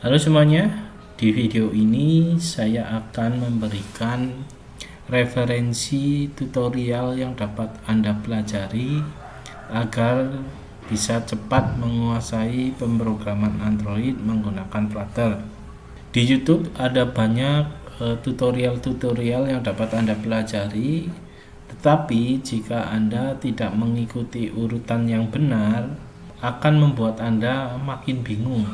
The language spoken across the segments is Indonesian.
Halo semuanya, di video ini saya akan memberikan referensi tutorial yang dapat Anda pelajari agar bisa cepat menguasai pemrograman Android menggunakan Flutter. Di YouTube ada banyak tutorial-tutorial yang dapat Anda pelajari, tetapi jika Anda tidak mengikuti urutan yang benar, akan membuat Anda makin bingung.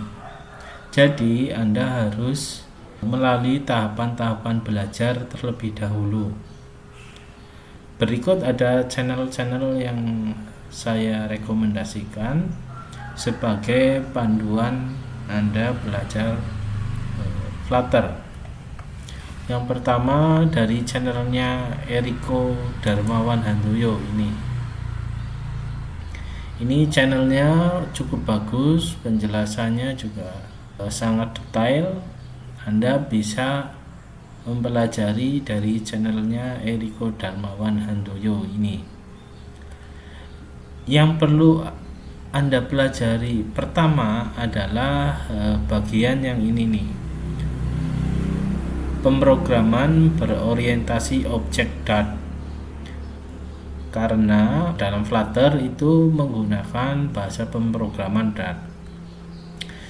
Jadi Anda harus melalui tahapan-tahapan belajar terlebih dahulu. Berikut ada channel-channel yang saya rekomendasikan sebagai panduan Anda belajar Flutter. Yang pertama dari channelnya Eriko Darmawan Handoyo ini channelnya cukup bagus, penjelasannya juga sangat detail. Anda bisa mempelajari dari channelnya Eriko Darmawan Handoyo ini. Yang perlu Anda pelajari pertama adalah bagian yang ini nih, pemrograman berorientasi objek Dart. Karena dalam Flutter itu menggunakan bahasa pemrograman Dart.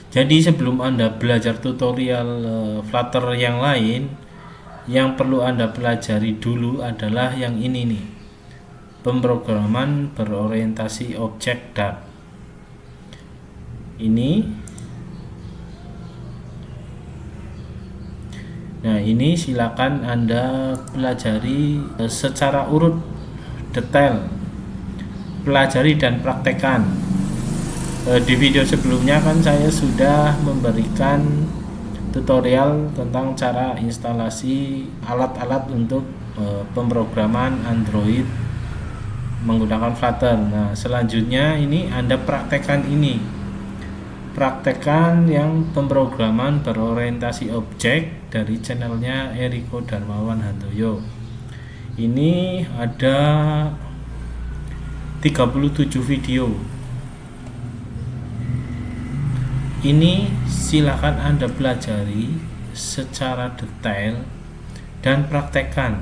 Jadi sebelum Anda belajar tutorial Flutter yang lain, yang perlu Anda pelajari dulu adalah yang ini nih, pemrograman berorientasi objek Dart. Nah ini silakan Anda pelajari secara urut detail, pelajari dan praktekkan. Di video sebelumnya kan saya sudah memberikan tutorial tentang cara instalasi alat-alat untuk pemrograman Android menggunakan Flutter. Nah selanjutnya ini Anda praktekkan yang pemrograman berorientasi objek dari channelnya Eriko Darmawan Handoyo. Ini ada 37 video. Ini silakan Anda pelajari secara detail dan praktekkan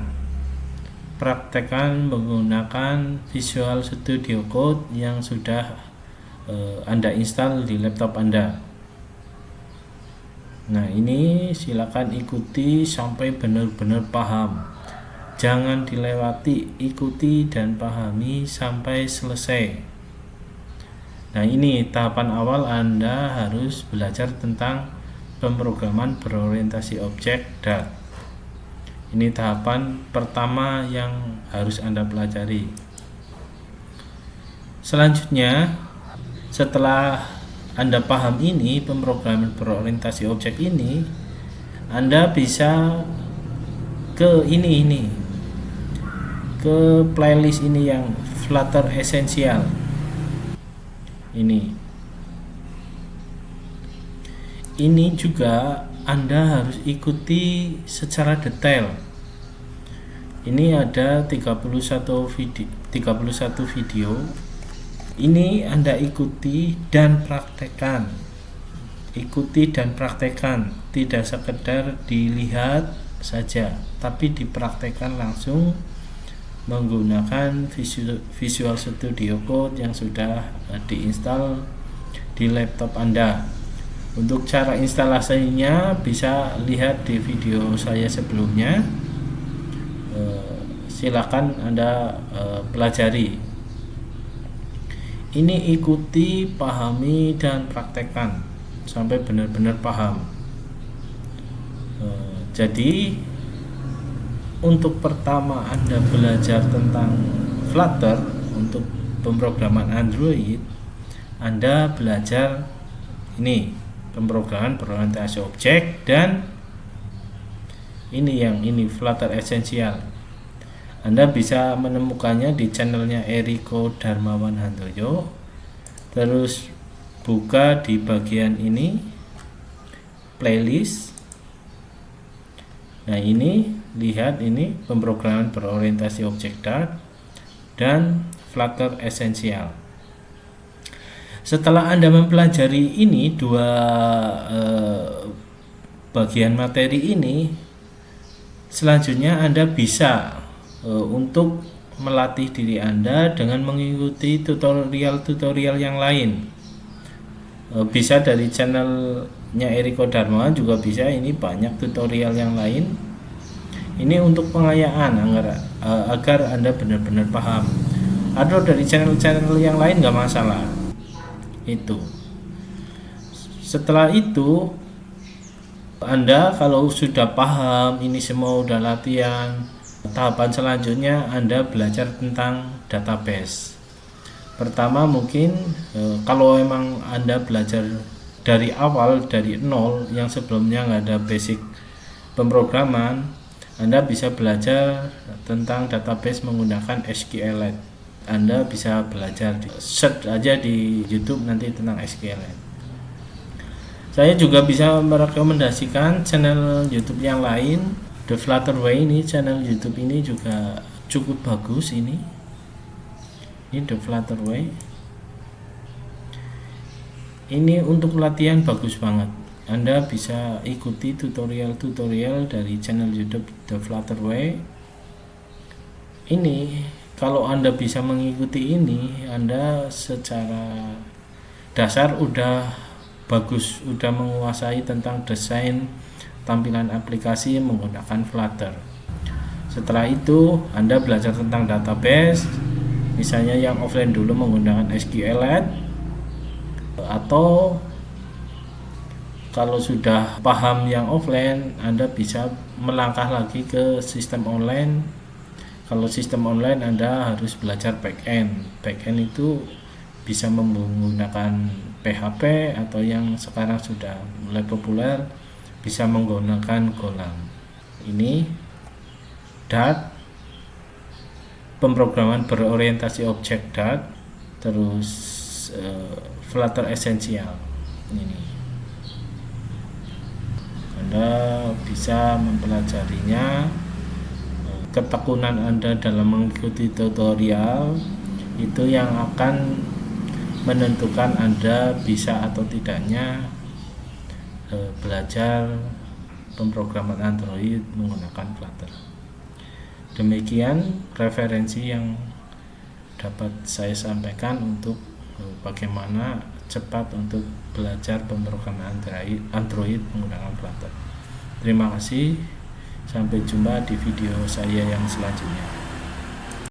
menggunakan Visual Studio Code yang sudah Anda install di laptop Anda. Nah ini silakan ikuti sampai benar-benar paham, jangan dilewati, ikuti dan pahami sampai selesai. Nah ini tahapan awal Anda harus belajar tentang pemrograman berorientasi objek Dart. Ini tahapan pertama yang harus Anda pelajari. Selanjutnya, setelah Anda paham ini pemrograman berorientasi objek ini, Anda bisa ke ke playlist ini yang Flutter Essential. Ini juga Anda harus ikuti secara detail. Ini ada 31 video. Ini Anda ikuti dan praktekkan. Tidak sekedar dilihat saja, tapi dipraktekkan langsung menggunakan Visual Studio Code yang sudah diinstal di laptop Anda. Untuk cara instalasinya bisa lihat di video saya sebelumnya. Silakan Anda pelajari. Ini ikuti, pahami dan praktekkan sampai benar-benar paham. Jadi untuk pertama Anda belajar tentang Flutter untuk pemrograman Android, Anda belajar ini pemrograman berorientasi objek dan ini Flutter Essential. Anda bisa menemukannya di channelnya Eriko Darmawan Handoyo. Terus buka di bagian ini playlist. Nah ini lihat, ini pemrograman berorientasi objek Dart dan Flutter Essential. Setelah Anda mempelajari ini dua bagian materi ini, selanjutnya Anda bisa untuk melatih diri Anda dengan mengikuti tutorial-tutorial yang lain. Bisa dari channelnya Eriko Darmawan juga bisa, ini banyak tutorial yang lain. Ini untuk pengayaan agar Anda benar-benar paham. Atau dari channel-channel yang lain nggak masalah. Itu. Setelah itu Anda kalau sudah paham ini semua udah latihan, tahapan selanjutnya Anda belajar tentang database. Pertama mungkin kalau emang Anda belajar dari awal, dari nol, yang sebelumnya nggak ada basic pemrograman, Anda bisa belajar tentang database menggunakan SQLite. Anda bisa belajar, search aja di YouTube nanti tentang SQLite. Saya juga bisa merekomendasikan channel YouTube yang lain. The Flutter Way, ini channel YouTube ini juga cukup bagus ini The Flutter Way. Ini untuk latihan bagus banget. Anda bisa ikuti tutorial-tutorial dari channel YouTube The Flutter Way. Ini kalau Anda bisa mengikuti ini, Anda secara dasar udah bagus, udah menguasai tentang desain tampilan aplikasi menggunakan Flutter. Setelah itu Anda belajar tentang database, misalnya yang offline dulu menggunakan SQLite, atau kalau sudah paham yang offline, Anda bisa melangkah lagi ke sistem online. Kalau sistem online Anda harus belajar backend. Backend itu bisa menggunakan PHP atau yang sekarang sudah mulai populer bisa menggunakan Golang. Ini Dart, pemrograman berorientasi objek Dart, terus Flutter Essential. Ini Anda bisa mempelajarinya. Ketekunan Anda dalam mengikuti tutorial itu yang akan menentukan Anda bisa atau tidaknya belajar pemrograman Android menggunakan Flutter. Demikian referensi yang dapat saya sampaikan untuk bagaimana cepat untuk belajar pemrograman Android menggunakan Flutter. Terima kasih, sampai jumpa di video saya yang selanjutnya.